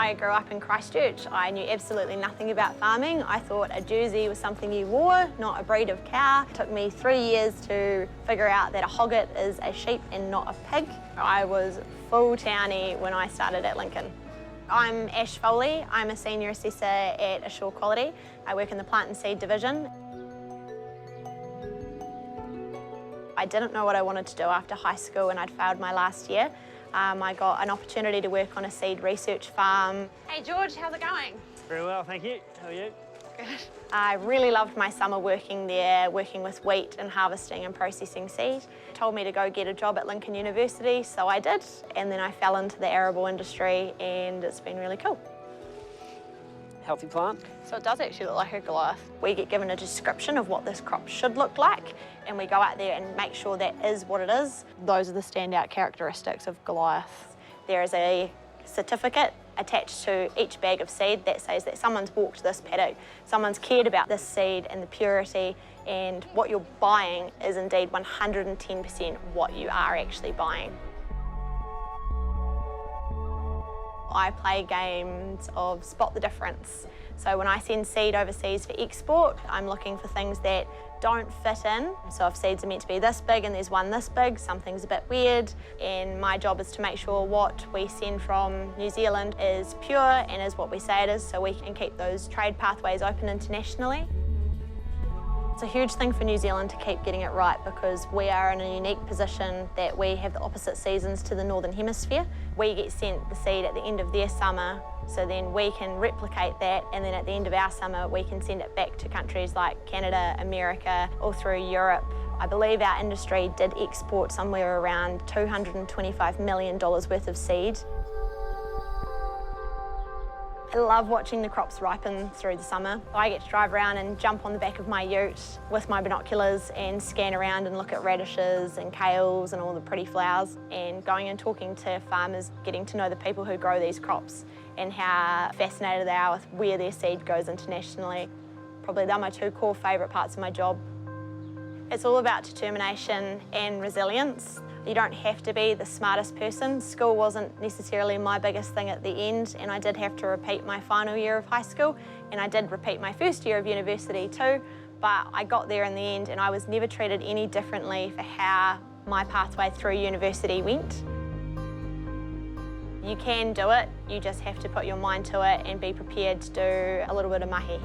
I grew up in Christchurch. I knew absolutely nothing about farming. I thought a Jersey was something you wore, not a breed of cow. It took me 3 years to figure out that a hogget is a sheep and not a pig. I was full townie when I started at Lincoln. I'm Ash Foley. I'm a senior assessor at Ashleigh Quality. I work in the plant and seed division. I didn't know what I wanted to do after high school and I'd failed my last year. I got an opportunity to work on a seed research farm. Hey George, how's it going? Very well, thank you. How are you? Good. I really loved my summer working there, working with wheat and harvesting and processing seed. Told me to go get a job at Lincoln University, so I did. And then I fell into the arable industry and it's been really cool. Healthy plant? So it does actually look like a Goliath. We get given a description of what this crop should look like and we go out there and make sure that is what it is. Those are the standout characteristics of Goliath. There is a certificate attached to each bag of seed that says that someone's walked this paddock, someone's cared about this seed and the purity, and what you're buying is indeed 110% what you are actually buying. I play games of spot the difference. So when I send seed overseas for export, I'm looking for things that don't fit in. So if seeds are meant to be this big and there's one this big, something's a bit weird. And my job is to make sure what we send from New Zealand is pure and is what we say it is, so we can keep those trade pathways open internationally. It's a huge thing for New Zealand to keep getting it right because we are in a unique position that we have the opposite seasons to the Northern Hemisphere. We get sent the seed at the end of their summer, so then we can replicate that, and then at the end of our summer we can send it back to countries like Canada, America, all through Europe. I believe our industry did export somewhere around $225 million worth of seed. I love watching the crops ripen through the summer. I get to drive around and jump on the back of my ute with my binoculars and scan around and look at radishes and kales and all the pretty flowers, and going and talking to farmers, getting to know the people who grow these crops and how fascinated they are with where their seed goes internationally. Probably they're my two core favourite parts of my job. It's all about determination and resilience. You don't have to be the smartest person. School wasn't necessarily my biggest thing at the end, and I did have to repeat my final year of high school, and I did repeat my first year of university too, but I got there in the end and I was never treated any differently for how my pathway through university went. You can do it, you just have to put your mind to it and be prepared to do a little bit of mahi.